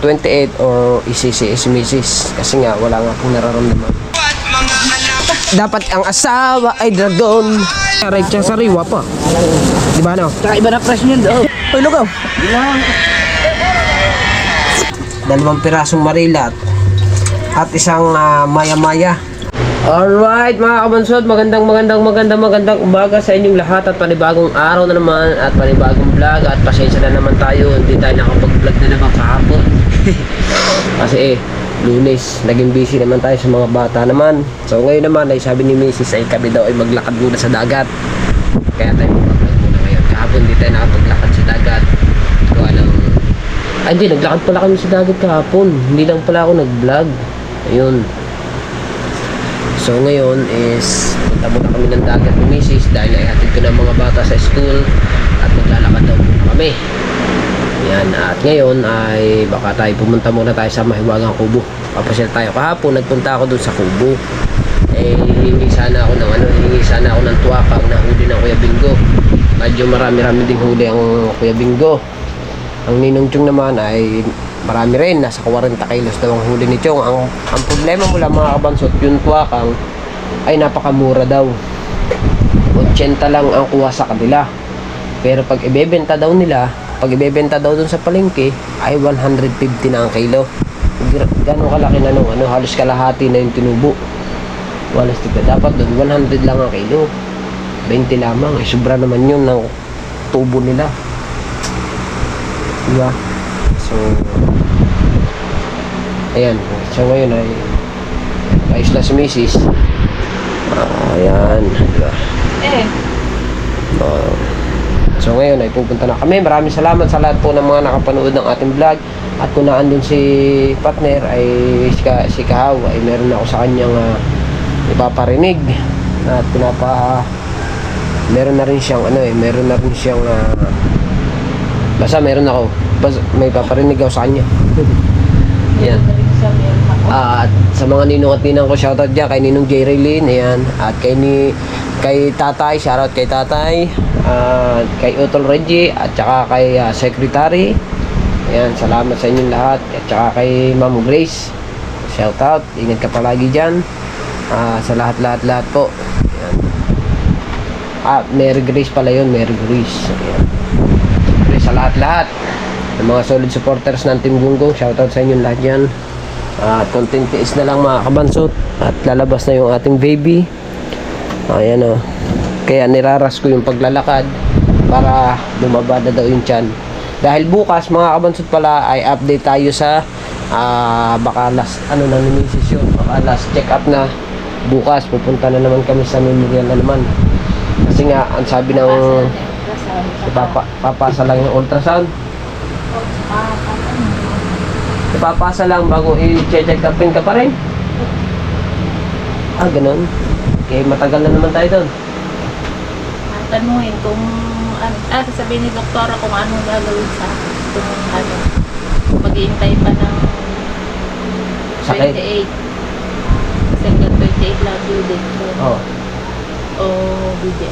28 or isisi misis kasi nga wala nga akong nararamdaman. Dapat ang asawa ay dragon. Right siya sariwa pa. Di ba no? Tsaka iba na fresh niyan daw. Uy, lugaw. Dalawang pirasong marilat at isang maya-maya. Alright mga kabansod, magandang umaga sa inyong lahat at panibagong araw na naman at panibagong vlog at pasensya na naman tayo, hindi tayo nakapag-vlog na naman kahapon. Kasi Lunes, naging busy naman tayo sa mga bata naman. So ngayon naman ay sabi ni Mrs. ay kami daw ay maglakad muna sa dagat. Kaya tayo mag-vlog muna ngayon. Kahapon hindi tayo nakapaglakad sa dagat. Kung anong... Ay hindi, naglakad pala kami sa dagat kahapon. Hindi lang pala ako nag-vlog. Ayun. So ngayon is punta muna kami ng dagat ni Mrs. dahil ihatid ko ng mga bata sa school at maglalakad daw muna kami. Yan, at ngayon ay baka tayo pumunta muna tayo sa Mahiwagang Kubo. Papasyal tayo. Kahapon nagpunta ako dun sa Kubo. Hingi sana ako ng tuwakang na huli ng Kuya Bingo. Medyo marami-rami ding huli ang Kuya Bingo. Ang Ninong Chong naman ay marami rin, nasa 40 kilos daw ang huli ni Chong. Ang problema mo lang mga kabansot, yung tuwakang ay napakamura daw. 80 lang ang kuha sa kanila. Pero pag ibebenta daw dun sa palengke ay 150 na ang kilo. Gano'ng kalaki na nung halos kalahati na yung tinubo. Dapat dun 100 lang ang kilo. 20 lamang, ay sobra naman yun ng tubo nila. Diba? So ayan, so ngayon ay ayos na si Mrs. Ayan, diba? So ngayon ay pupunta na kami. Maraming salamat sa lahat po ng mga nakapanood ng ating vlog. At kung naandun si partner ay si Kahaw ay meron ako sa kanyang ipaparinig. At meron na rin siyang basta meron ako. May paparinig ako sa kanya. Ayan. At sa mga ninong at ninang ko, shoutout dyan kay Ninong J. Raylene, ayan. At kay Tatay, shoutout kay Tatay, kay Utol Reggie, at saka kay Secretary. Ayan, salamat sa inyong lahat. At saka kay Ma'am Grace, shoutout, ingat ka palagi dyan. Sa lahat po. Ayan. Mary Grace pala yun, Mary Grace. Ayan. Sa lahat ng mga solid supporters ng Team Gunggong, shoutout sa inyong lahat yan. At konting tiis na lang mga kabansot at lalabas na yung ating baby. Ayan o. Kaya niraras ko yung paglalakad para lumaba na daw yung tiyan. Dahil bukas mga kabansot pala ay update tayo sa baka last ni Mrs. yun, baka last check up na bukas. Pupunta na naman kami sa memorial na naman. Kasi nga ang sabi ng papasa lang yung ultrasound. Ipapasa lang bago i-check upin ka pa rin. Ganun. Okay, matagal na naman tayo doon. Tanungin kung sasabihin ni doktora kung anong gagawin sa kung mag-iintay pa ng 28. Kasi hanggang 28 lang due date ko. O bigyan.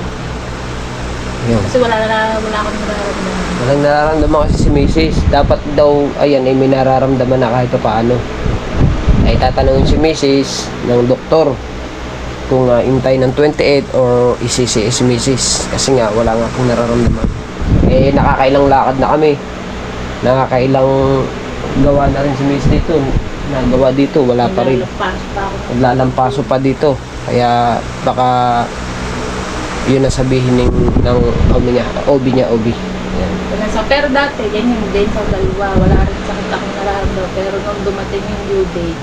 Kasi wala akong nararamdaman. Walang nararamdaman kasi si Mrs. Dapat daw, ayan, ay may nararamdaman na kahit paano. Ay tatanungin si Mrs. ng doktor kung intay ng 28 or isisi si Mrs. Kasi nga, wala nga akong nararamdaman. Nakakailang lakad na kami. Nakakailang gawa na rin si Mrs. dito. Nagawa dito, wala pa rin. Naglalampaso pa dito. Kaya baka yun na sabihin ng OB niya. Ayan. Pero dati, ganyan din sa dalawa. Wala rin sakit akong nararamdaman. Pero nung dumating yung due date,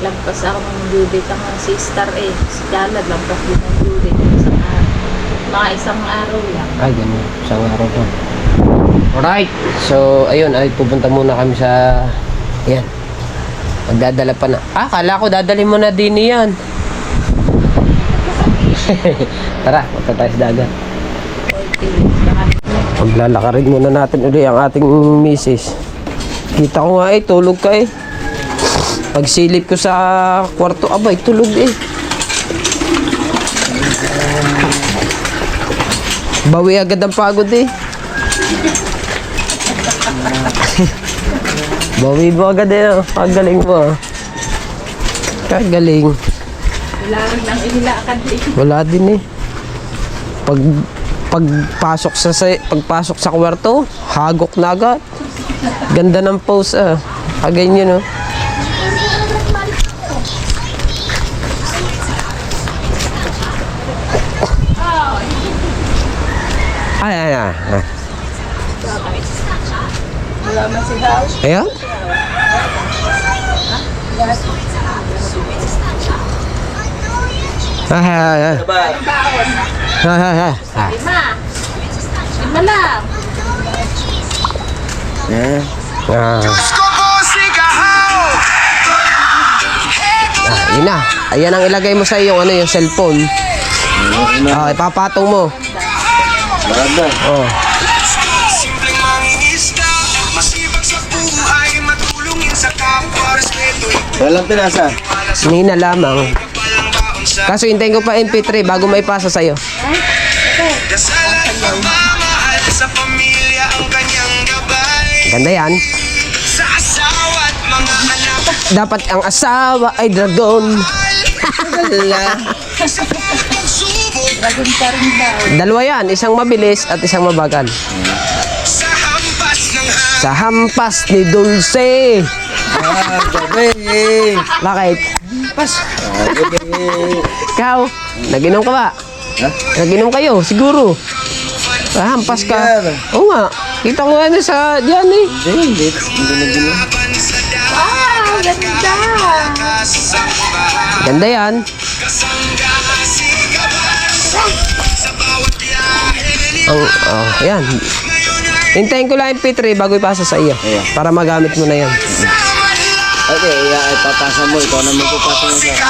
lampas ako ng due date ang si Star si Jalad, lampas din ng due date. Mga isang araw lang. Ay, ganun. Isang araw lang. Alright. So, ayun. Pupunta muna kami sa... Ayan. Magdadala pa na. Kala ko dadalhin mo na din yan. Tara, punta tayo sa dagat. Maglalakarin muna natin ulit ang ating misis. Kita ko nga tulog ka Pagsilip ko sa kwarto, abay, tulog Bawi agad ang pagod Bawi mo agad eh. Kagaling mo. Kagaling. Wala rin ang inilakad eh. Wala din eh. Pagpasok sa kwarto, hagok na agad. Ganda ng pose ah. Kaganyan no. Ay. Wala man si Hao. Ayan? Ay. Lima. Lima lang. Yun na. Ayan ang ilagay mo sa iyong yung cellphone. Ipapatong mo. Maganda. Oh. Simpleng mangingisda, masipag sa buhay, matulungin sa kapwa, respeto, Walang pinasa. Hindi na lamang. palang baon sa Kaso hintayin ko pa MP3 bago may pasa sa'yo. dasal at pagmamahal sa pamilya ang kanyang gabay. Ganda yan. Sa asawa at mga anak, Dapat ang asawa ay dragon. pagsubok Dragon pa rin daw. Dalawa yan. Isang mabilis at isang mabagal. sa hampas ng hangin. Sa hampas ni Dulce. Gabi. Bakit? Gabi. Ikaw, nag-inom ka ba? Ha? Nag-inom kayo, siguro. Hampas ka. Oo nga. Kita ko nga sa diyan eh. Hindi na gino. Laban sa Wow, ganda. kasamba, Ganda yan. kasangga, sigawan, sa bawat biyahe. Yan. Ngayon ay Hintayin ko lang yung P3 bago ipasa sa iyo. Ayan. Para magamit mo na yan. Okay, ipapasa mo. Ikaw naman pupasa mo sa...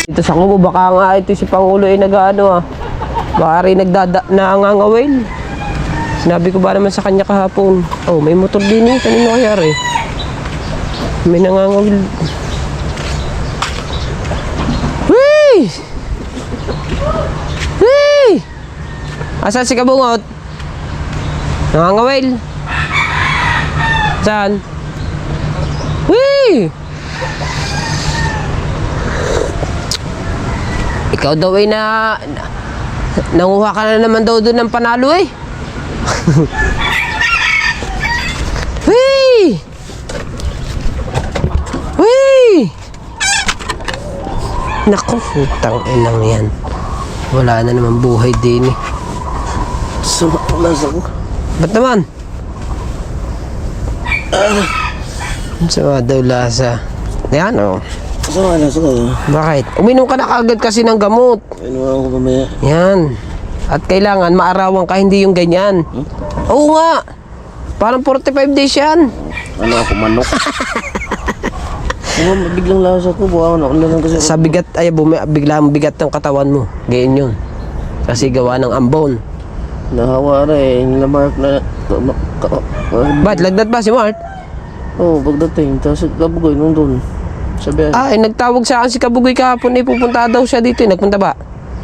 Ito sa kubo, baka nga ito si Pangulo ay nag-ano ah. Baka rin nangangawil. Sinabi ko ba naman sa kanya kahapon. Oh, may motor din eh. Kanino kaya rin? May nangangawil. Whee! Whee! Asan si Kabungot? Nangangawil. Saan? Whee! Ikaw daw ay nanguha ka na naman daw doon ng panalo eh. Whee! Whee! Naku, utang inang yan. Wala na naman buhay din eh. Sumakulas ako. Ba't naman? Sama daw lasa. Yan oh. Sumakulas ako. Bakit? Uminom ka na kagad kasi ng gamot. Inuwan ko mamaya. Yan. At kailangan maarawan ka, hindi yung ganyan. Oo nga. Parang 45 days yan. Ano ako, manok? Biglang lakas ako. Buwangan ako na lang kasi. Sa bigat, biglang bigat ng katawan mo. Ganyan yun. Kasi gawa ng ambon. Nahawa rin. Namark na... Ba't? Lagdat ba si Mart? Oo, pagdating. Tapos labugoy nung doon. Sabi Nagtawag sa akin si Kabugoy kahapon. Pupunta daw siya dito. Nagpunta ba?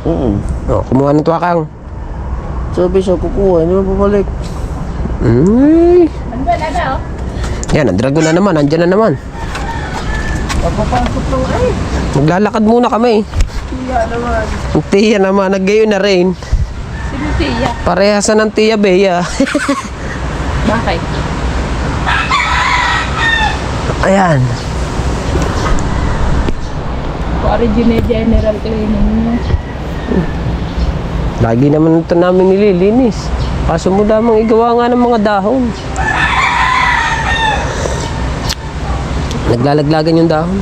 Kumuha ng tuwakang. Sabi siya, kukuha. Hindi mo bumalik. Nandun, ano? Yan, ang dragon na naman. Andyan na naman. Pagpapasok ng ay. Maglalakad muna kami. Tiya naman. Ang tiya naman. Naggayon na rin. Sino tiya? Parehasan ng tiya Bea. Bakit? Ayan. Origine general cleaning mo. Lagi naman ito namin nililinis. Kaso mo lamang igawa nga ng mga dahon. Naglalaglagan yung dahon.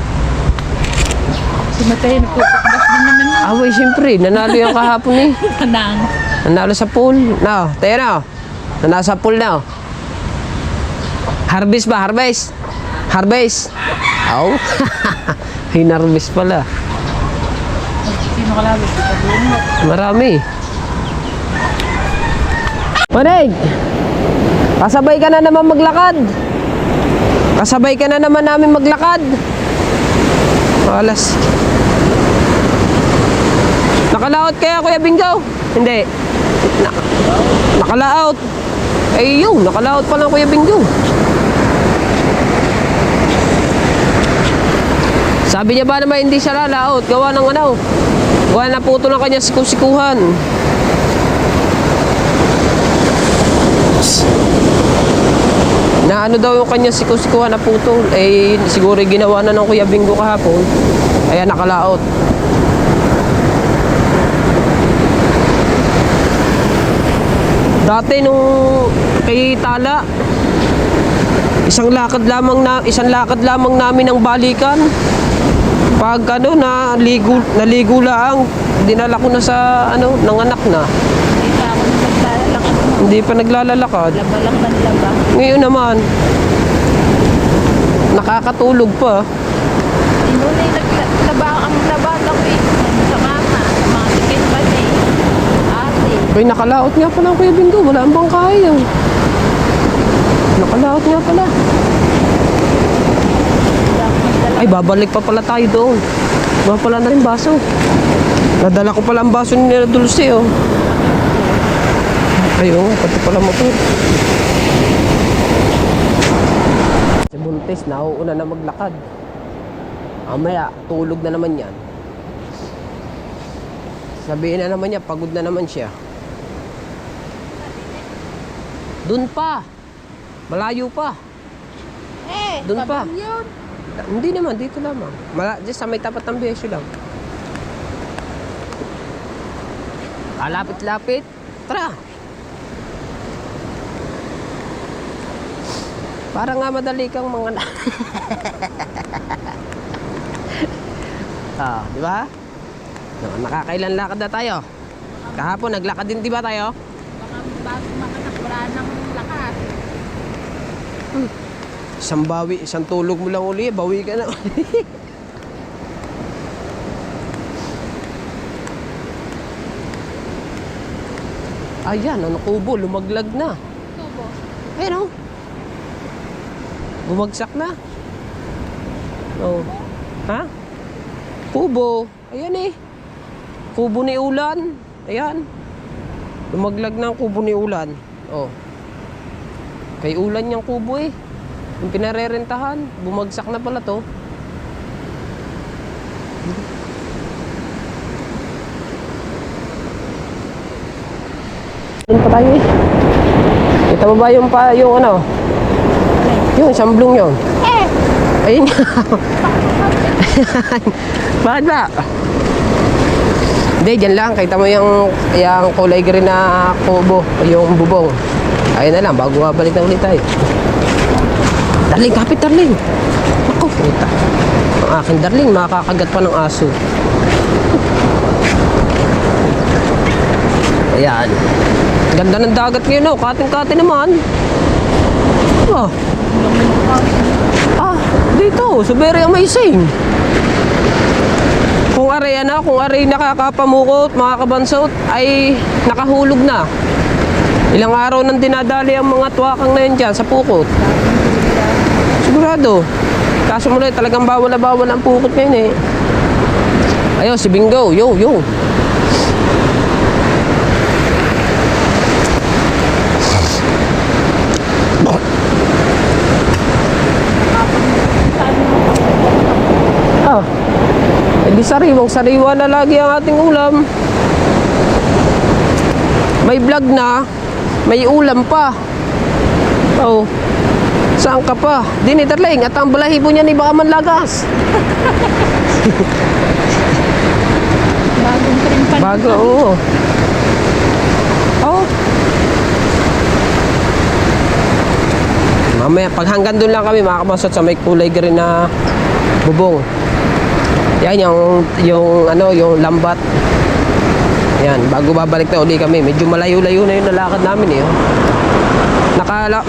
Si Matay, nagpupukbas din naman mo. Away, siyempre. Nanalo yung kahapon eh. Kanang. Nanalo sa pool. No, tayo na. Nanalo sa pool na. Harvest ba? Harvest? Harvest? Aw. Hinarvest pala. Sino kalabit? Ipabungot. Marami. Manig! Kasabay ka na naman maglakad. Kasabay ka na naman namin maglakad. Alas. Nakalaot kaya Kuya Bingo? Hindi. Nakalaot. Ay yun, nakalaot pa lang Kuya Bingo. Sabi niya ba naman hindi siya lalaot? Gawa ng ano? Gawa na puto ng kanya sikusikuhan. Na ano daw yung kanya sikusikuhan na puto? Eh, siguro ginawa na ng Kuya Bingo kahapon. Kaya nakalaot. Dati nung kay Tala, isang lakad lamang namin ang balikan. Pag ano naligo lang, dinala ko na sa ano ng anak na. Hindi pa ako naglalakad. Hindi pa naglalakad. Laba lang ng laba. Ngayon naman, nakakatulog pa. Inunay naglaba ang laba daw eh. Sa mama, sa mga tikin ba eh. Ate. Bay, nakalaot nga pala ang Kuya Bingo. Wala ang bangkay yun. Nakalaot nga pala. Ay, babalik pa pala tayo doon. Wala pala na rin baso. Nadala ko pala ang baso ni Nila Dulce, oh. Ayun, pati pala motor. Si Buntis, nauuna na maglakad. Mamaya, tulog na naman yan. Sabihin na naman niya, pagod na naman siya. Doon pa. Malayo pa. Doon pa. Yun. Hindi naman, dito lamang. Just sa may tapat ng beso lang. Kalapit-lapit. Tara. Para nga madali kang mga di ba? No, nakakailan lakad na tayo. Kahapon naglakad din, di ba tayo? Baka bago makanak, wala nang lakas. Isang tulog mo lang uli, bawi ka na. Ayan, ano kubo, lumaglag na. Tubo. Ayun, oh. Bumagsak na. Oh. Ha? Kubo. Ayan eh. Kubo ni Ulan. Ayan. Lumaglag na ang kubo ni Ulan. Oh. Kay Ulan yung kubo eh. Yung pinarerentahan. Bumagsak na pala to. Doon pa tayo eh. Kita mo ba yung ano? Yung samblong yun. Ayun nga. Bakit ba? Hindi, dyan lang. Kita mo yung kulay green na kubo. Yung bubong. Ayun na lang, bago mabalik na ulit tayo. Darling, kapit darling. Ako, puta. Ang aking darling, makakagat pa ng aso. Ayan. Ganda ng dagat ngayon, oh. Kating-kati naman. Oh. Dito, so very amazing. Kung aray nakakapamukot, mga kabansot, ay nakahulog na. Ilang araw nang dinadali ang mga tuwakang na yan dyan sa pukot. Sigurado. Kaso mula talagang bawal na bawal ang pukot ngayon eh. Ayun, si Bingo, yo. Hindi sariwa na lagi ang ating ulam. May vlog na, may ulam pa. Oh. Saan ka pa? Dini darling, at ang balahibo niya ni baka manlagas. Bagong trim pa. Bago, oo. Oh. Mamaya, pag hanggang doon lang kami makakamasot sa may kulay green na bubong. Yan yung lambat. Yan, bago babalik na uli kami. Medyo malayo-layo na yung nalakad namin eh.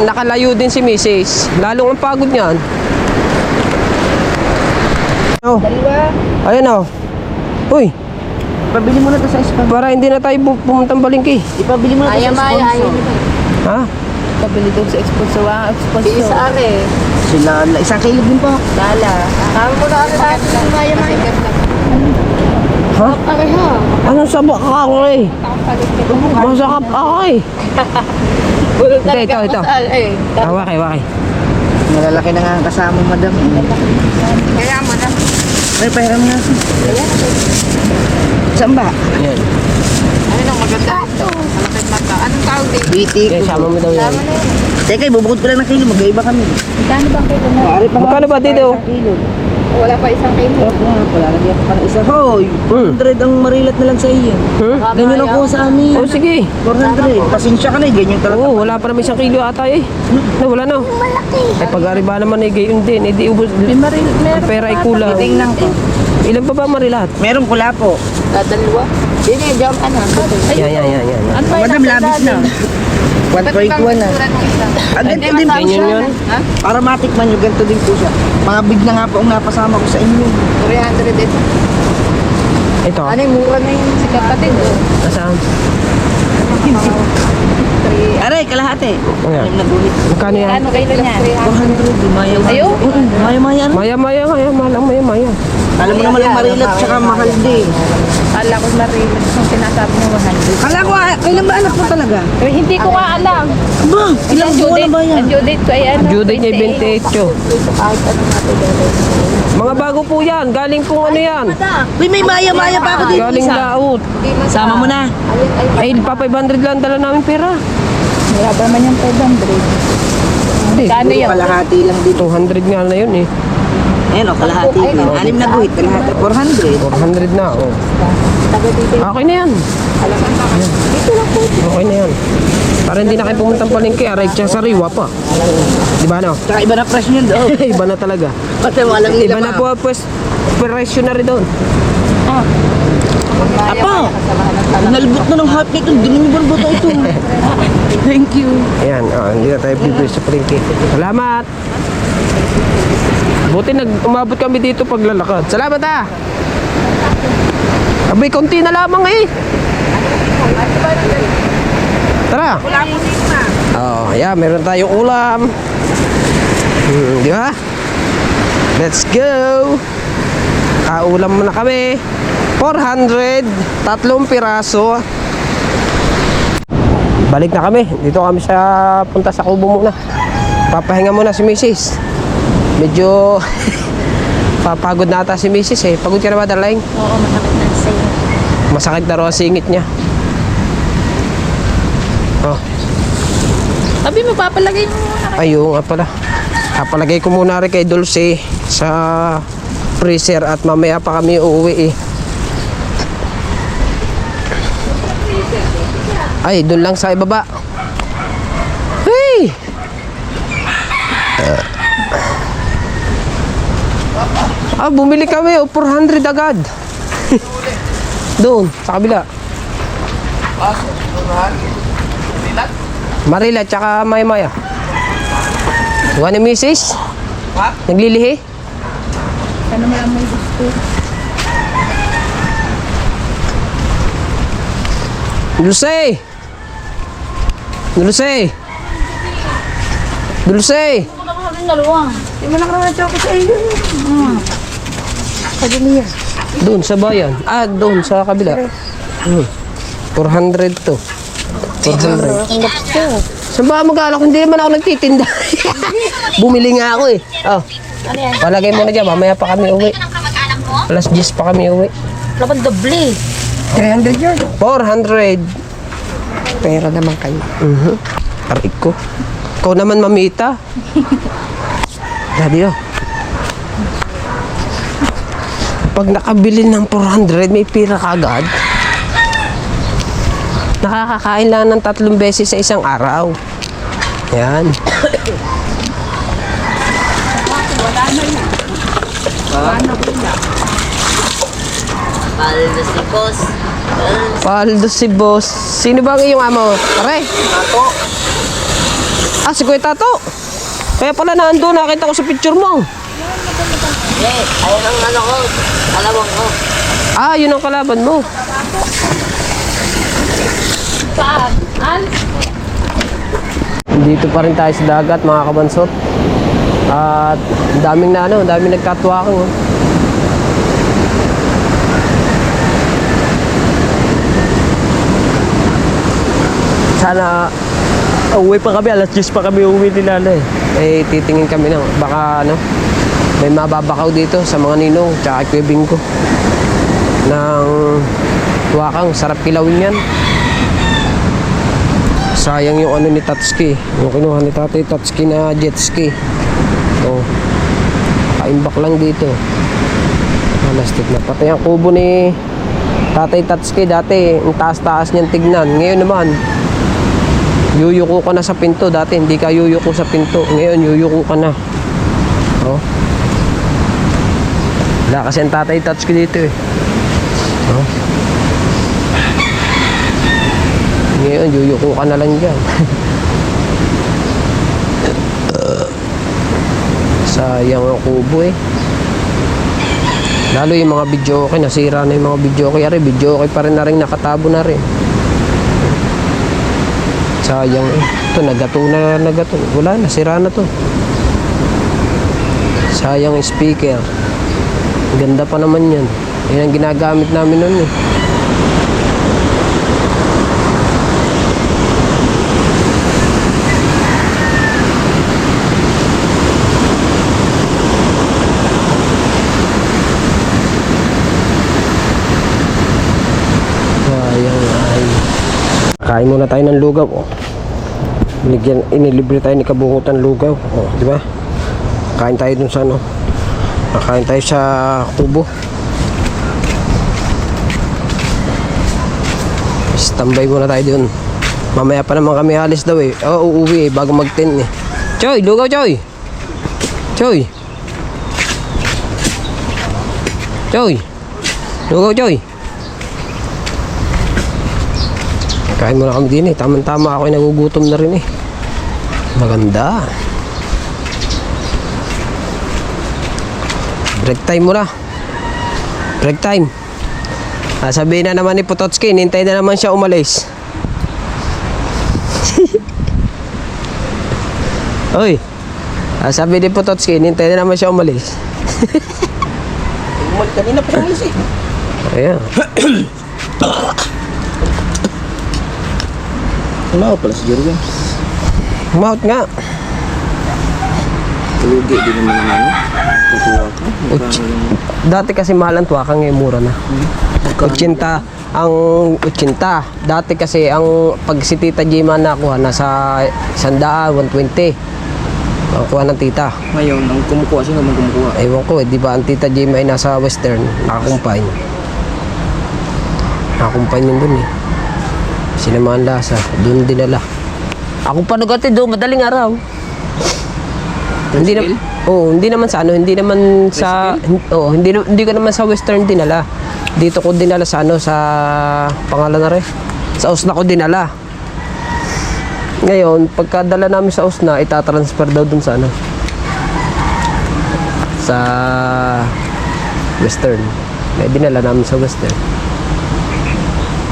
Nakalayo din si Mrs. Lalong ang pagod niyan. Oh. Dalawa. Ayun oh. Uy, Pabili mo na to sa sponsor. para hindi na tayo pumuntang Balingki. Ipabili mo na to sa sponsor. Ha? Pabili doon sa sponsor. Ang sponsor. Isa are. Sila, isang kilo din po. Dala. Kama mo na ako sa akin. Ha? Ano sa baka ako eh? Masakap ako eh. Ito. Eh. Wakay. Malalaki na nga ang kasama, madam. Kaya mo na. Ay, pahiram nga. Saan ba? Yan. Ano nang maganda ito? Malapit mata. Anong tawag dito? Biti Kaya ko. sama mo daw yan. Tama na yun. Teka, ibubukod ko lang ng kilo. Magkaiba kami. Magkano ba ang kilo na? Maaari pa Magkano ba dito? Kilo. Wala pa isang kilo. Oo nga, wala lagyan pa ng isa. Hoy, 400 ang marilat na lang sa iyo. Hmm? Ganyan ang kuha sa amin. Oh, sige. 400. Pasensya ka na eh, ganyan talaga. Oo, wala pa naman 1 kilo ata eh. Na, wala na. Ay, pag-ariba naman eh, gayon din. Eh, di ubos. Ang pera ay kulang. Tingnan ko. Ilan pa ba marilat? Meron pula po. Dalawa. Yun yung jump ano. Yan. Ano ba Madam, labis na. 1.1 na. Ah, ganito din po Ganyan siya. yun. Ha? Para matikman nyo, ganito din po siya. Mabig na nga po ang napasama ko sa inyo. 300 ito. Ito. Ano yung mura na yung si kapatid? Nasaan? Aray, kalahati. Ayan. Alam na guhit. Magkano yan? Ano kilo niya? 400, lumaya. Ayaw? Maya-maya. Maya. Malang maya. Alam mo naman ang marilat, tsaka mahal din. Kala ko marilat kung sinasabi mo 100. Kala ko, kailan ba anak mo talaga? Eh, hindi ko nga alam. Ba, ilang buwan na ba yan? Ang due date ko ay ano? Due date niya 28. Kahit ano natin gano'n. Mga bago po yan. Galing pong ano yan. Uy, may maya-maya pa ako dito. Galing laot. Sama mo na. Ay, pa 500 lang dala namin pera. Wala ba naman yung 500? Hindi. Kano yun? Kalahati lang dito. 200 nga na yun eh. Ayan o, kalahati din. 6 na guhit, kalahati. 400. 400 na, oh. Taga dito. Okay na yan. Dito lang po. Okay na yan. Para hindi na kayo pumuntang palengke, aray siya sariwa pa. Di ba no? Tsaka iba na fresh niyan doon. Iba na talaga. Kasi walang nila Iba na po pues presyo na rin doon. Apa, nalbot na ng heart nito. Dininiban ba ito? Thank you. Ayan, hindi na tayo bibili sa palengke. Salamat! Buti umabot kami dito paglalakad. Salamat ah! Abay, konti na lamang eh. Tara! Oh, yeah, meron tayong ulam. Di ba? Let's go! Kaulam muna kami. 400, 3 piraso. Balik na kami. Dito kami sa punta sa kubo muna. Papahinga muna si Mrs. Medyo papagod na ata si Mrs. eh. Pagod ka na ba, darling? Oo, masakit na sa'yo. Masakit na raw ang singit niya. Oh, Sabi mo, papalagay mo muna. ayun nga pala. Papalagay ko muna rin kay Dulce sa freezer at mamaya pa kami uuwi eh. Ay, doon lang sa ibaba. Hey! Bumili kami oh, 400 agad. Doon, sa kabila. Marila, tsaka Maya. Huwag ni Mrs. Naglilihi? Ano mo lang may gusto? Dulce! Dulce! Dulce! Ano ka kami dalawa? Hindi mo na ka naman chocolate sa iyo. Doon sa bayan. Doon sa kabila. 400 to. 400. Saan ba mag-alak? Hindi naman ako nagtitinda. Bumili nga ako eh. Oh. Ano yan? Palagay mo na dyan. Mamaya pa kami uwi. Alas 10 pa kami uwi. Laban doble. 300 yun. 400. Pera naman kayo. Aray ko. Ikaw naman mamita. Daddy oh. Pag nakabili ng 400, may pira ka agad. Nakakakain lang ng 3 beses sa isang araw. Yan. Paldo si boss. Sino ba ang iyong amo? Pare? Tato. Si Kuya Tato. Kaya pala nandun, nakita ko sa picture mo. Ayun ang ano ko. Alawang ko. Yun ang kalaban mo. Saan? Dito pa rin tayo sa dagat, mga kabansot. At daming daming nagkatwakang. Oh. Sana uwi pa kami, alas 10 pa kami uwi ni Nanay. Titingin kami baka May mababakaw dito sa mga ninong tsaka kwebing ko ng tuwakang. Sarap kilawin yan. Sayang yung ano ni Tatsuki, yung kinuha ni Tatay Tatsuki na jet ski. Ito, kaimbak lang dito. Plastic na. Pati ang kubo ni Tatay Tatsuki dati, ang taas-taas niyang tignan. Ngayon naman, yuyuko ka na sa pinto. Dati hindi ka yuyuko sa pinto, ngayon yuyuko ka na. Oh. Wala kasi ang Tatay Tatsuki dito eh. Oh. Ngayon yuyuko ka na lang dyan. Sayang ang kubo eh. Lalo yung mga video okay, nasira na yung mga video okay. Ari, video okay pa rin na rin, nakatabo na rin. Sayang eh. Ito, nagato na. Wala, nasira na to. Sayang yung speaker. Ganda pa naman yan. Yan ang ginagamit namin nun eh. Kain muna tayo ng lugaw. Oh. Inilibre tayo ni Kabungutan lugaw. Oh, di ba? Kain tayo dun sa ano. Kain tayo sa kubo. Standby muna tayo dun. Mamaya pa naman kami alis daw eh. Oo, uuwi eh bago mag-10 eh. Choy, lugaw Choy. Choy. Choy. Lugaw Choy. Kain muna kami din eh. Tama-tama ako ay nagugutom na rin eh. Maganda. Break time muna. Break time. Sabihin na naman ni Pototski, nintay na naman siya umalis. Oy. Sabi ni Pototski, nintay na naman siya umalis. Kanina pa umalis eh. Ayan. Wala pala si Jerwin. Umahot nga. Tulugi din naman ang ano. Tutuwa ka. Dati kasi mahal ang tuwaka, ngayon mura na. 80 ang 80. Dati kasi ang pag si Tita Jima nakuha nasa 100, 120. Nakuha ng tita. Ngayon, ang kumukuha, sino naman kumukuha? Ewan ko eh, di ba ang Tita Jima ay nasa Western, nakakumpay. Nakakumpay yun dun eh. Sinamahan lasa, doon dinala. Ako pa nagati doon, madaling araw. Hindi na, hindi naman sa ano, hindi naman sa, hindi ko naman sa Western dinala. Dito ko dinala sa ano, sa pangalan na rin. Sa Osna ko dinala. Ngayon, pagkadala namin sa Osna, itatransfer daw dun sa ano. Sa Western. Kaya dinala namin sa Western.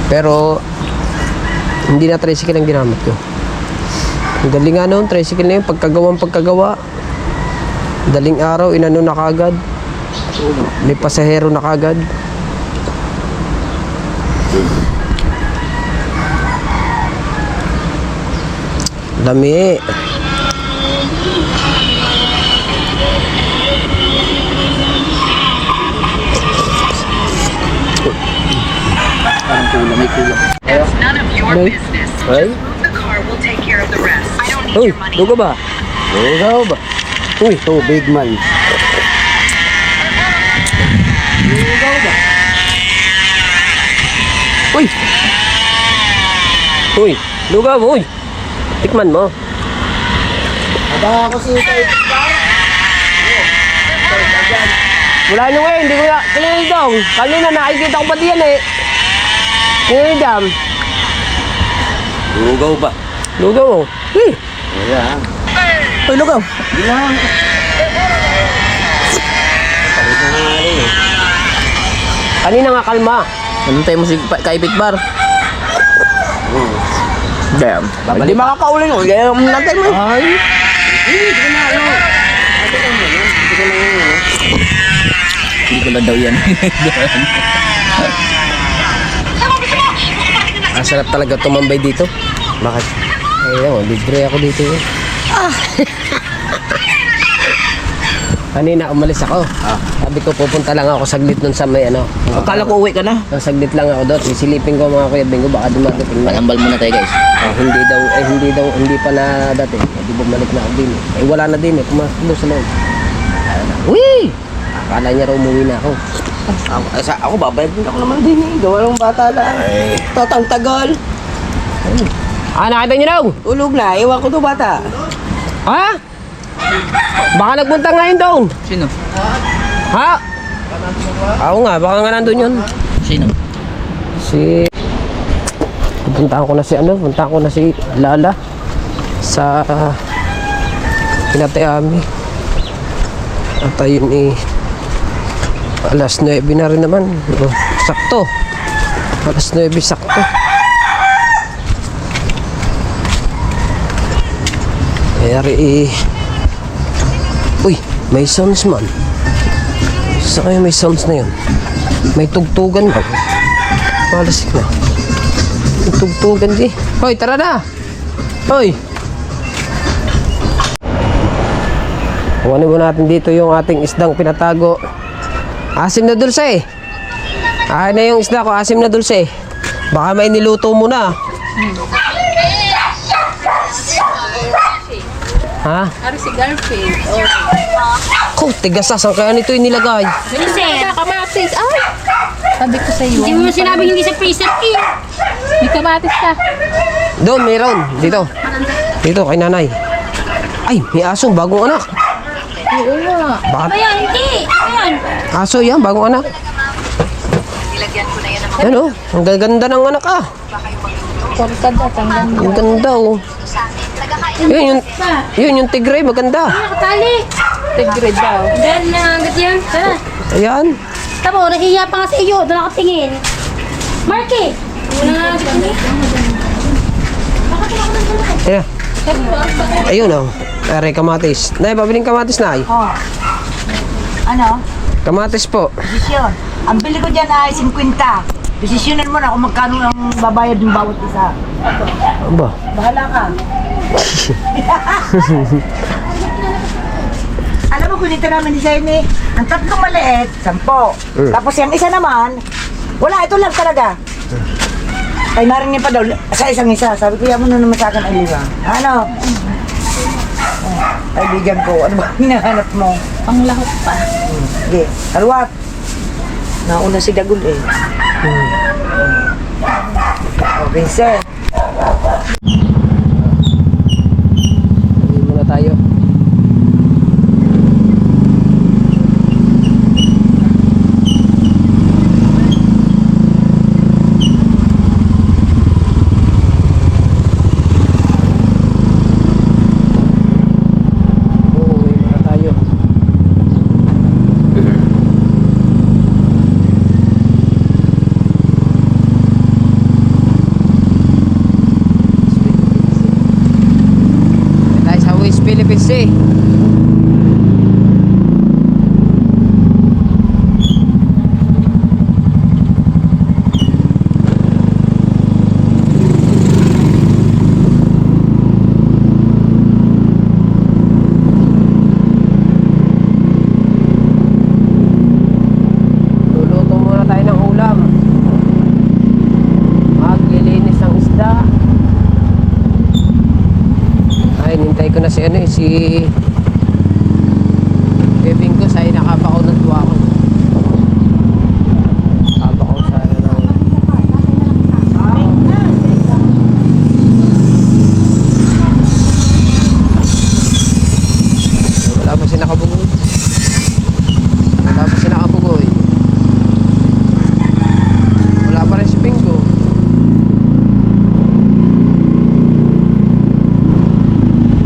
Pero hindi na tricycle ang ginamit ko. Ang galing nga noon, tricycle na yun, pagkagawa. Daling araw, inano na kagad. May pasahero na kagad. Dami. Parang kulang, may kulang. It's none of your Hello? business. Hey? Just move the car, we'll take care of the rest. I don't need Uy, your money. lugaw ba? Lugaw ba? Uy, Ito, big man. uy. Uy, lugaw, uy. Tikman mo. Aba ako si Tay. Wala nyo ngayon, hindi ko na kinilidong. Kanina nakikita ko pa diyan eh. Kinilidam. Lugaw ba? Lugaw mo. Uy, Ayan. uy, lugaw. Bilang. Kanina nga kalma. Anong mo si Kaipit Bar? Damn. Hindi makakauli no. Kaya nantay mo. Ay. Hindi ko lang daw yan. Ang sarap talaga tumambay dito. Bakit? Ayun, libre ako dito. Kanina umalis ako. Sabi ko pupunta lang ako saglit nun sa may ano. Akala ko uwi ka na. Saglit lang ako doon. Sisilipin ko mga Kuya Bingo baka dumating na. Palambal muna tayo guys. Hindi pa na dati. Hindi bumalik na ako din. Eh wala na din eh. Pumasok doon sa loob. Uy! Akala niya raw umuwi na ako. Ako babayad din ako naman din eh. Gawa ng bata na. Tatang tagal. Nakita niyo daw? Tulog na. Iwan ko to bata. Ha? Baka nagpunta ngayon doon. Sino? Ha? Oo nga, baka nga nandun yun. Sino? Puntahan ko na si Lala sa Pinatiami. At ayun alas 9 na rin naman. Sakto. Alas 9 sakto. Kaya uy, may sounds man. Saan kayo may sounds na yun? May tugtugan ba? Malasik na. May tugtugan di. Hoy, tara na! Hoy! Kuhanin mo natin dito yung ating isdang pinatago. Asim na dulce. Na yung isda ko, asim na dulce. Baka may niluto mo na. Ha? Ari si Garfield. Ko, tigasasan kaya nito yung nilagay. Minsan, kamatis. Ay! Sabi ko sa iyo. Hindi mo sinabi hindi sa freezer eh. May kamatis ka. Doon, mayroon. Dito. Dito, kay nanay. Ay, may asong bagong anak. Oo nga. Bakit? Ayan, hindi. Ayan. Aso yan, bagong anak. Yan o, ang ganda ng anak ah. Kortada, tanggan mo. Ang ganda oh. Yun yung tigre, maganda. Nakatali. Tigre daw. Then, agad yan. Tara. Ayan. Tamo, nahihiya pa nga sa iyo. Doon nakatingin. Marky. Wala nga tingin. Ayan. Ayun oh. Aray, kamatis. Nay, pabiling kamatis na ay. Ano? Kamatis po. Desisyon. Ang bili ko dyan ay 50. Desisyonan mo na kung magkano ang babayad ng bawat isa. Aba. Bahala ka. Alam mo, kunita namin ni Jaime, ang tatlong maliit, 10. Tapos yung isa naman, wala, ito lang talaga. Ay, narinig pa daw, sa isang isa. Sabi ko, yan mo na naman sa akin, ay liwa. Ano? Kaibigan ko, ano ba hinahanap mo? Panglahok pa. Sige, halwat. Nauna si Dagul eh. Okay, sir. Hindi muna tayo. Uuwi muna tayo. Tayo sa West Philippines Sea. Luluto muna tayo ng ulam. Maglilinis ng isda. Ay, nintay ko na si Bebing ko sa nakapakaw ng tuwa ko. Kapakaw sa wala pa si nakabugoy. Wala pa rin si Bingo.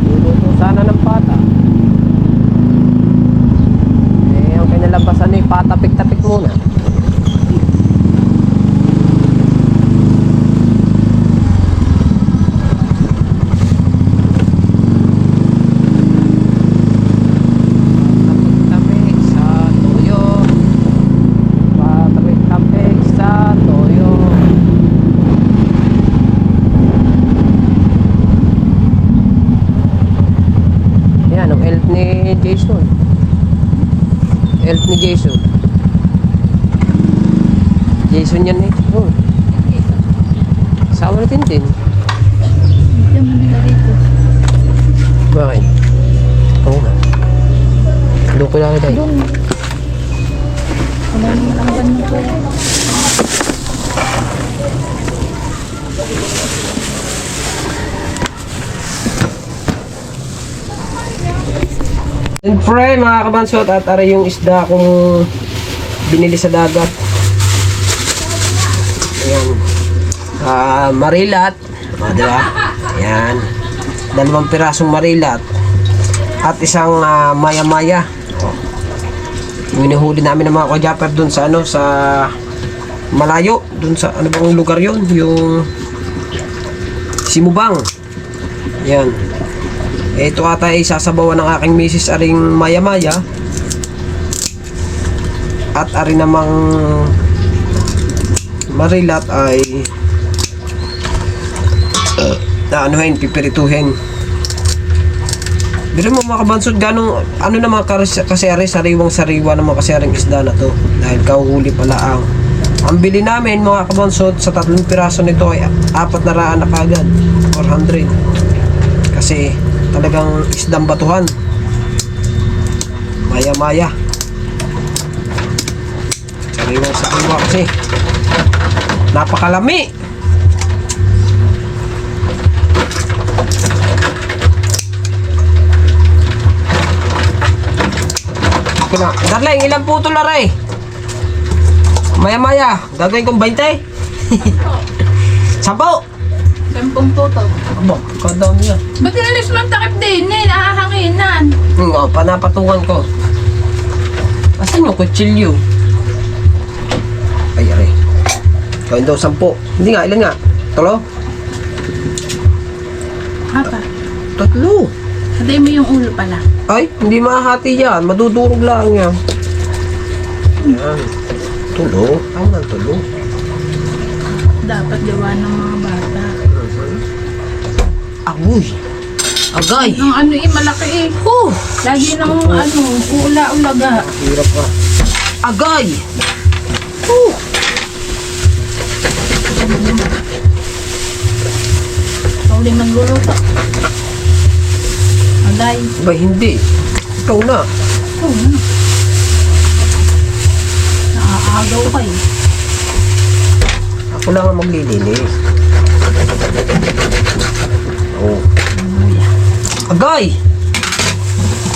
Luluto sana ng pata. Ang kinalabasan ay patapik-tapik muna. Patapik-tapik sa toyo. Patapik-tapik sa toyo. Yan, ang health ni Jason. Elf ni Jason. Jason yan eh. Oh. Asawa natin din. Diyan mo nila dito. Bakit? Oo nga. Doon ko lang tayo. Wala naman ang ganun po. Siyempre mga kabansot, at aray yung isda kong binili sa dagat. Ayan. Marilat. O, diba? Ayan. 2 pirasong marilat. At isang maya-maya. O. Yung inuhuli namin ng mga kajapper dun sa ano, sa malayo. Dun sa ano bang lugar yun? Yung Simubang. Ayan. Ito ata ay sasabawan ng aking misis aring maya-maya. At aring namang marilat ay anuhin, pipirituhin. Pero mo mga kabansod, ganong ano naman kasi ari sariwang sariwa naman kasi aring isda na to. Dahil kauhuli pala ang bili namin mga kabansod sa 3 piraso nito ay 400 na kagad. 400. Kasi talagang isdang batuhan. Maya-maya. Sariwang sariwa kasi. Napakalami. Okay na. Darling, ilang putol na rin? Maya-maya. Gagawin kong 20? 10. 10 puto. Aba, kadami yan. Ba't inalis mo ang takip din eh? Nahahanginan. Panapatungan ko. Asan yung kutsilyo? Ay, aray. Gawin daw 10. Hindi nga, ilan nga? 3? Apa? 3. Hatay mo yung ulo pala. Ay, hindi mahati yan. Madudurog lang yan. Yan. Tulo. Tama ng tulo. Dapat gawa ng mga bata. Agoy. Agay. Ang ano eh, malaki eh. Lagi ng ano, ula-ulaga. Hirap ka. Agay. Pauling nagluluto. Agay. Ba, hindi. Ikaw na. Oh, ano? Naaagaw ka eh. Ako lang ang maglilinis. Oh. Agay!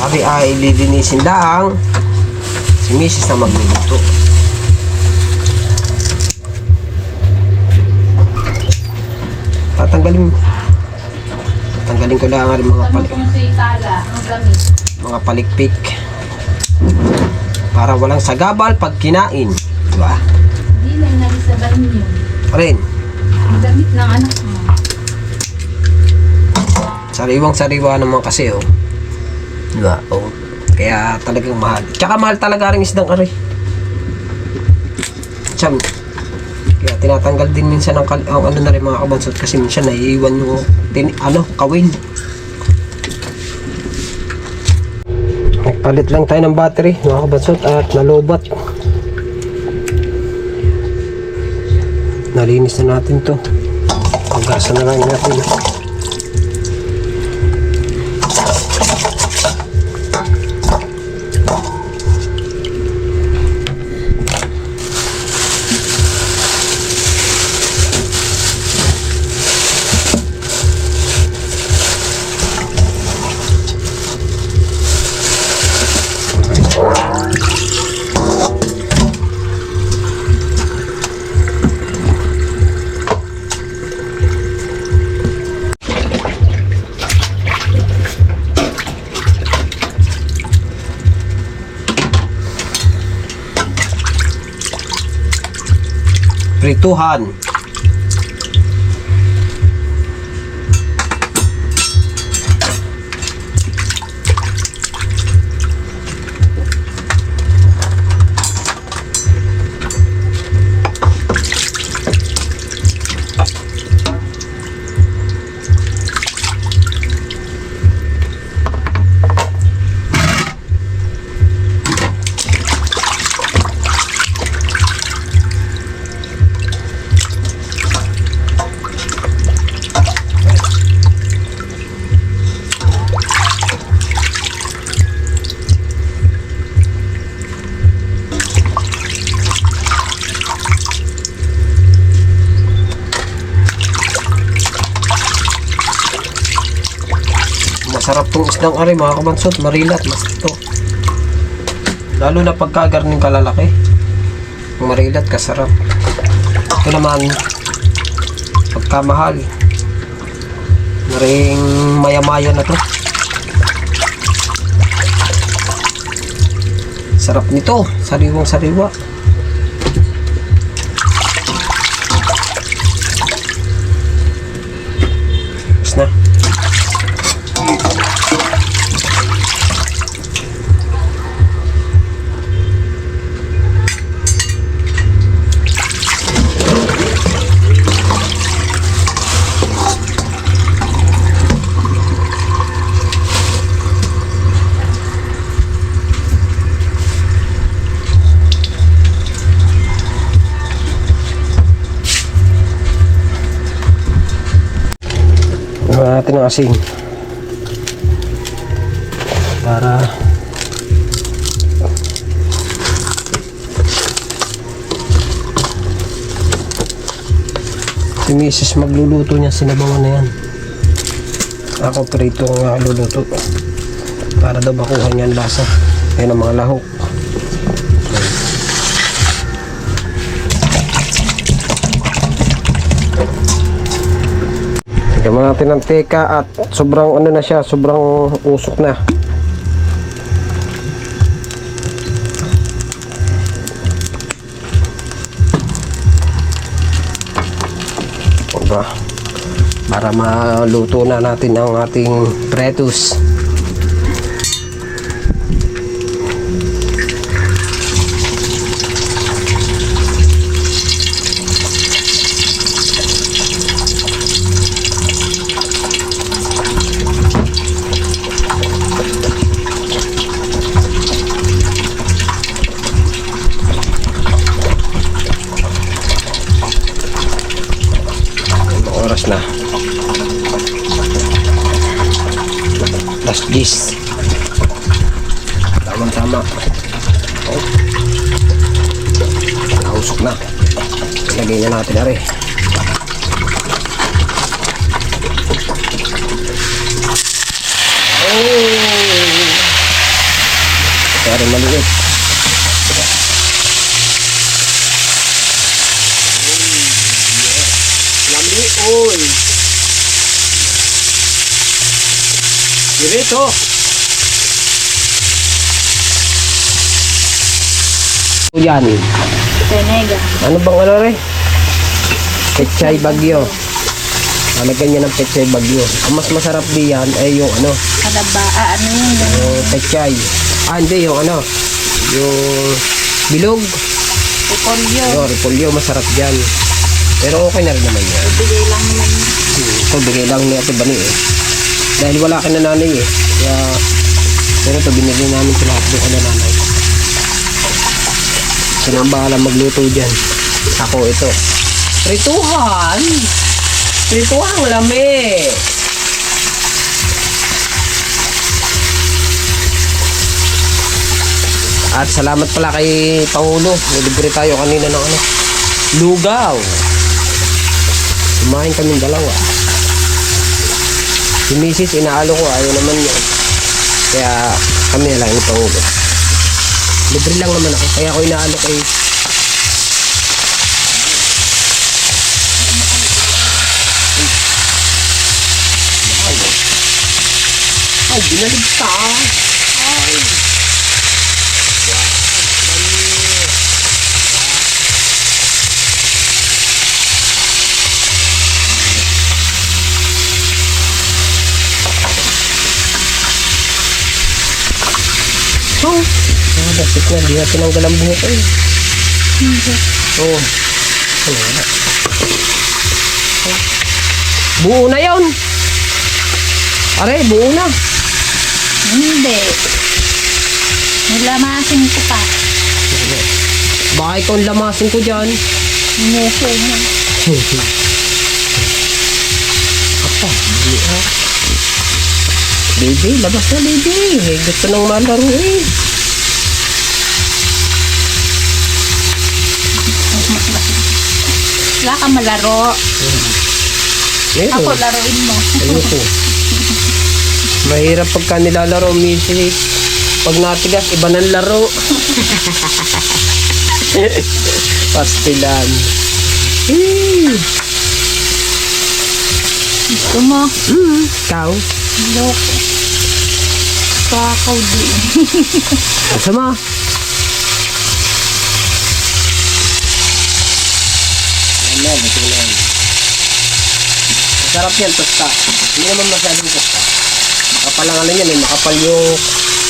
Sabi ay lilinisin lang. Si Mrs. na magluluto. Tatanggalin ko lang ang mga Tanong kung si Tala, ang gamit. mga palikpik. Para walang sagabal pag kinain. Diba? Hindi na nalisaban yun. Rin. Ang gamit ng anak mo. Sariwang sariwa naman kasi oh. Diba? Oh. Kaya talagang mahal. Tsaka mahal talaga rin isdang ari. Tsam. Kaya tinatanggal din minsan ang ano na rin mga kabansot kasi minsan naiiwan yung kawin. Nagpalit lang tayo ng battery mga kabansot at nalobat. Nalinis na natin to. Pagasa na lang natin. Prituhan. itong isdang ari mga kabansot, marilat, mas ito. Lalo na pagkagarning kalalaki. Marilat, kasarap. Ito naman, pagkamahal. Maring maya-maya na to. Sarap nito, sariwang sariwa. Tapos na. Natin ang asin para si Mrs. magluluto niya, sinabawan na yan. Ako prito ang luluto para daw makuha niya ang lasa. Ayan ang mga lahok. Lagyan natin ng teka at sobrang ano na siya, sobrang usok na. Diba? Para maluto na natin ang ating pretus. Oras na. Last dish. Tama-tama. Oh. Nausok na. Ilagay na natin na rin. Oh! Kaya rin maliit. Oy. Diretso. Yan. Penega. Ano bang ano rin? Pechay Bagyo. Lagyan niya ng pechay Bagyo. Ang mas masarap diyan ay yung ano? Ano yun? Yung pechay. Hindi yung ano? Yung bilog. Repolyo. Yung repolyo, masarap diyan. Pero okay na rin naman yan. Bigay lang naman. Ito, bigay lang ni Ate Bani eh. Dahil wala ka na nanay eh. Kaya, pero ito, binigay namin ito lahat doon ka na nanay. Sino ang bahala magluto dyan? Ako ito. Prituhan! Prituhan lami! At salamat pala kay Pangulo. Nilibre tayo kanina ng ano, lugaw. Kumain kaming dalawa. Si Mrs. inaalo ko, ayaw naman niya. Kaya kami na lang yung Pangulo. Libre lang naman ako, kaya ako inaalo kay ay, binaligta. Ay. Oh, dasik na, di na tinanggal ang buhok eh. Oh, ano na. Buo na yun. Aray, buo na. Hindi. Nilamasin ko pa. Baka ikaw ang lamasin ko dyan. Inuso niya. Apa, hindi ah. Baby, labas na baby. Gusto nang malaro eh. Wala ka malaro. Meron. Ako laruin mo. Ayoko. Mahirap pagka nilalaro, misis. Pag natigas, iba ng laro. Pastilan. Gusto mo? Ikaw? Loko. Kakaw din. Gusto mo? Ayan, ito na yan. Masarap yan, tosta. Hindi naman masyadong tosta. Makapal lang ano yan eh. Makapal yung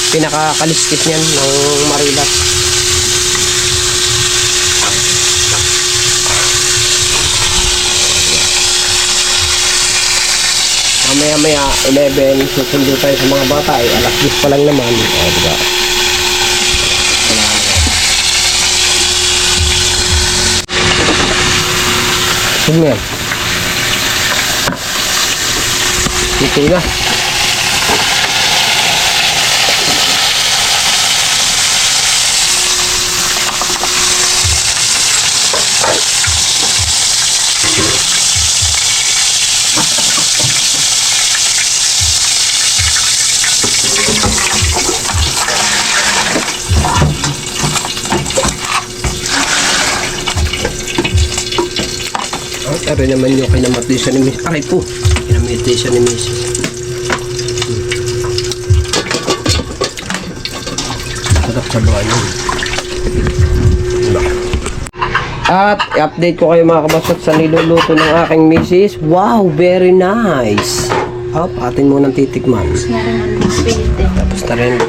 pinakakaliskis niyan ng Marilas. Mamaya 11, susundo tayo sa mga bata eh. Alas 10 pa lang naman. O, diba? Sige yan. Ito na. Tari naman yung kinamatisya ni Mrs. Aray po. Kinamatisya ni Mrs. Sarap sa buhay yun. At i-update ko kayo mga kabasot sa niluluto ng aking Mrs. Wow, very nice. Hop, atin munang titikman. Gusto na rin ang pilitin. Tapos na rin.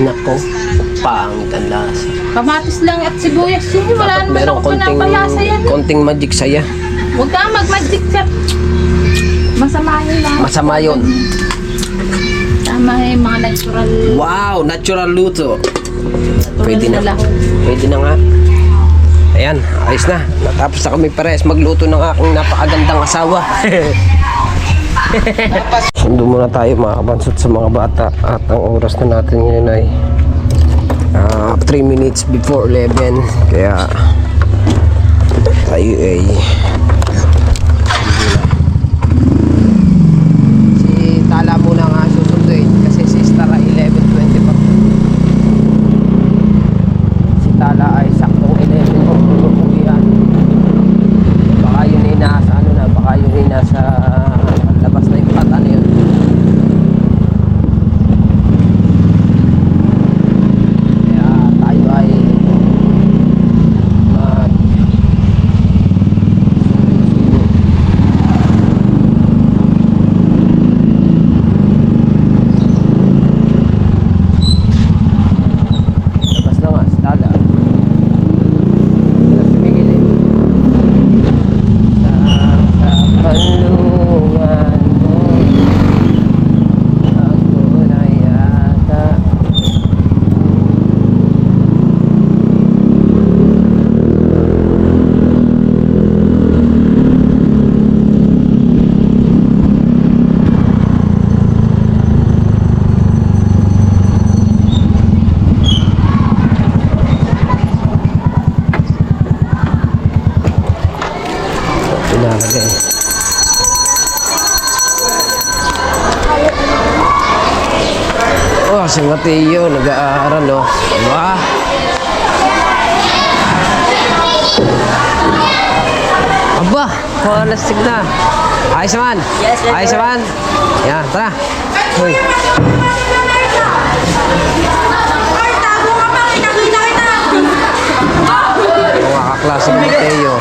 Nako, pangit ang lasa. Kamatis lang at sibuyas yun. Wala naman Merong ako pinapalasa yan. konting magic saya. Huwag ka mag-magic chef. Masama yun lang. Masama yun. Tama yung mga natural. Wow, natural luto. Natural Pwede na. lahon. Pwede na nga. Ayan, ayos na. Natapos na kami pares magluto ng aking napakagandang asawa. Sundo muna tayo mga kabansot sa mga bata. At ang oras na natin ngayon ay 3 minutes before 11. Kaya tayo ay si Tala muna nga susunduin kasi si Star ay 11:20 pa. Si Tala ay saktong 11 kung tulukuyan. Baka yun ay nasa ano na, baka yun ay nasa labas na yung pata na yun. Kaya tayo ay mag labas na nga, si Tala. Wala sumigilin. Sa kanlungan mo ako na yata. Pinalagay. Oh, si Mateo, nag-aaral, oh. Diba? Aba, palastig na. Ayos naman. Ayos naman. Yan, tara. Hoy. Mga kaklase ni Mateo.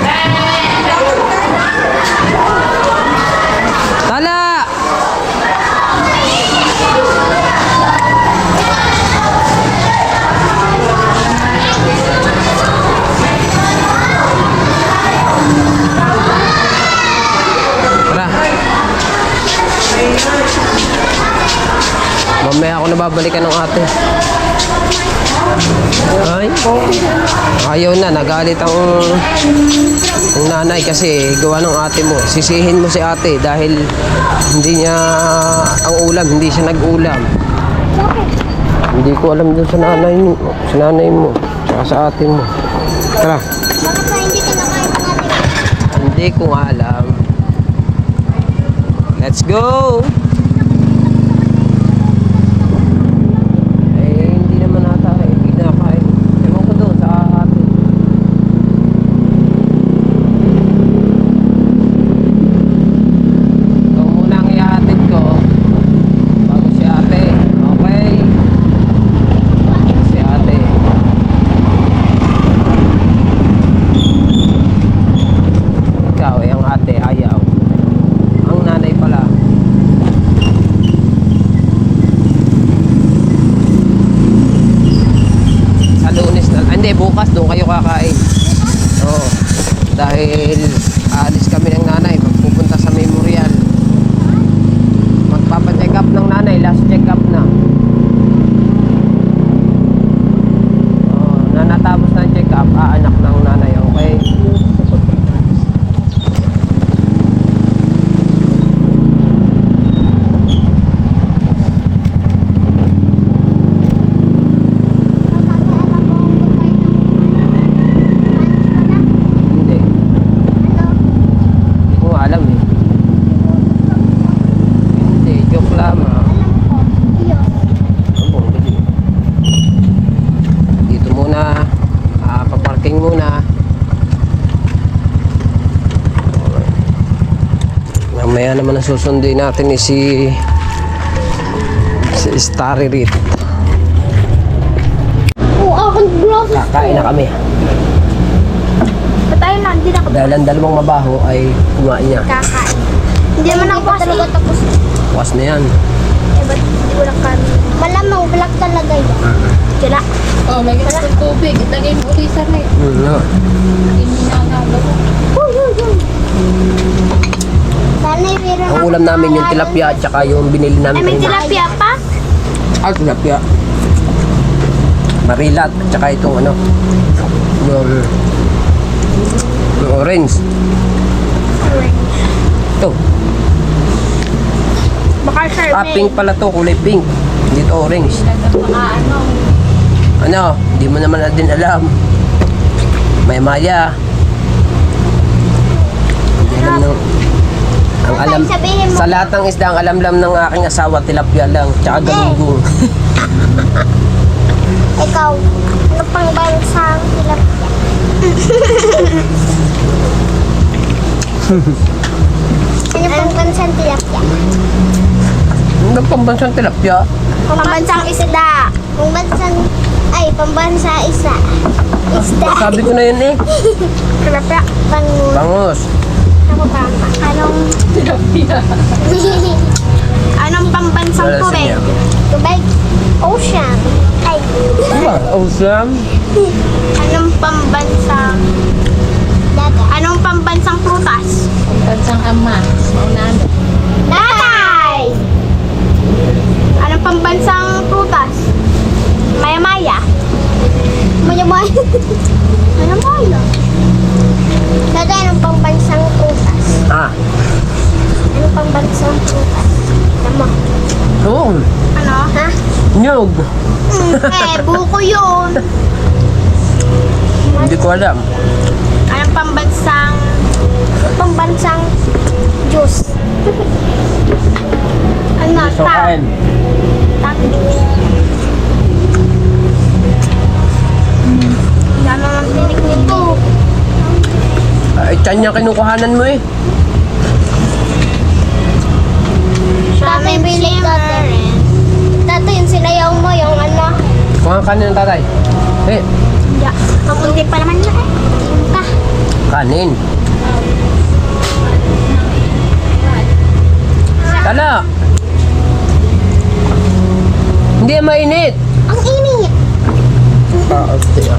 Tala! Tara. Mamaya ako nababalikan ng ate. Ay, ayaw na, nagalit ang nanay kasi gawa ng ate mo. Sisihin mo si ate dahil hindi niya ang ulam, hindi siya nag-ulam. Hindi ko alam dun sa nanay mo, tsaka sa ate mo. Tara. Bakit pa hindi ka nakain ng ate? Hindi Hindi ko nga alam. Let's go! Eh, hindi naman ata kinakain. Ewan ko doon sa atin. Ito muna ang ihatid ko bago si ate. Okay? Si ate. Ikaw, ang ate, ayaw. Ang nanay pala. Sa Lunes na, hindi, bukas doon kayo kakain. Oo. Dahil aalis kami ng nanay, magpupunta sa memorial. Magpapacheck up ng nanay, last check up na. Na natapos na ang check up, aanak ng nanay, okay? Hindi. Hindi ko nga alam eh. Hindi, joke lamang. Ang bongga. Dito muna, paparking muna. Mamaya naman ang susundin natin si Starry Reed. Oo, akong gloves. Kakain na kami. Patay na, hindi na ako Dahil ang dalawang mabaho ay kumain niya. kakain. Hindi naman ako kasi talaga tapos. Bukas na yan. Eh, ba't hindi ko lang kami? Malamang, black talaga yan. Kila. Oh, may gusto ng tubig. Itagay mo ulit sa rin. No. Hindi na nagawa. Sana meron Ang ulam namin yung tilapia at saka yung binili namin Ay, may kanina. tilapia pa? Ah, tilapia. Marilat at saka itong ano. Yung orange. Ito. Baka sir, Ah, pink pala to. Kulay pink. Hindi to orange. Ano? Hindi mo naman na din alam. May maya. Hindi alam ng... Ang alam... sabihin mo. Sa lahat ng isda, ang alam-lam ng aking asawa, tilapia lang. Tsaka galunggong. Ikaw, ano pang bansang tilapia? Ano pang bansang tilapia? Ano pambansang tilapia? Pambansang isda. Pambansa isa. Isda. Sabi ko na yun eh. Tilapia. Bangus. Bangus. Ako tama. Anong... Anong pambansang Wala sa tubig? niya. Tubig? Ocean. Ay. Diba? Awesome. Anong pambansang... Dagat. Anong pambansang prutas? Ang bansang ama. Maunano. Tatay! Anong pambansang prutas? Maya-maya. Maya-maya. Maya-maya. Tatay, anong pambansang prutas? Ah. Anong pambansang prutas? Tama. Oo. Ano? Ha? Nyog. Buko yun. Hindi ko alam. Anong pambansang juice? Ano? So, kain. Dami ng tinik nito. Ay, tiyan niya kinukuhanan mo eh. Tatay, bili tatay. Tatay, yung sinayaw mo, yung ano. Kuha ang kanin ng tatay. Eh, Yeah. Kakunti pa naman na eh. Ka. kanin. Tala. Hindi mainit. Ang init. Ah, okay.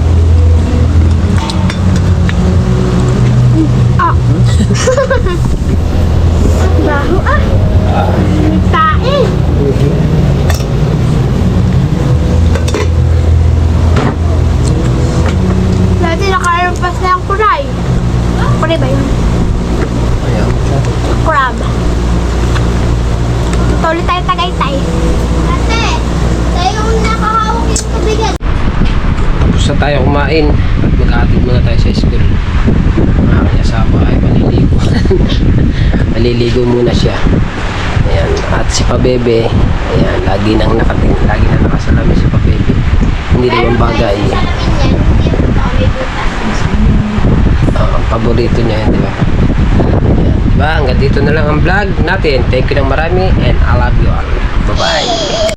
Baho ah. Tae. Dati nakarampas na yung kuray. Kuray ba yun? Ayan. Crab. Tuloy tayo Tagaytay. Ate, tayo yung nakahawak yung tubigan. Tapos na tayo kumain at maghatid muna tayo sa school. Ang aking asawa ay maliligo. naliligo muna siya. Ayan, at si Pabebe, ayan, lagi nang nakasalamin si Pabebe. Hindi naman bagay. Paborito niya yan, di ba? Ayan, diba? Hanggang dito na lang ang vlog natin. Thank you ng marami and I love you all. Bye-bye.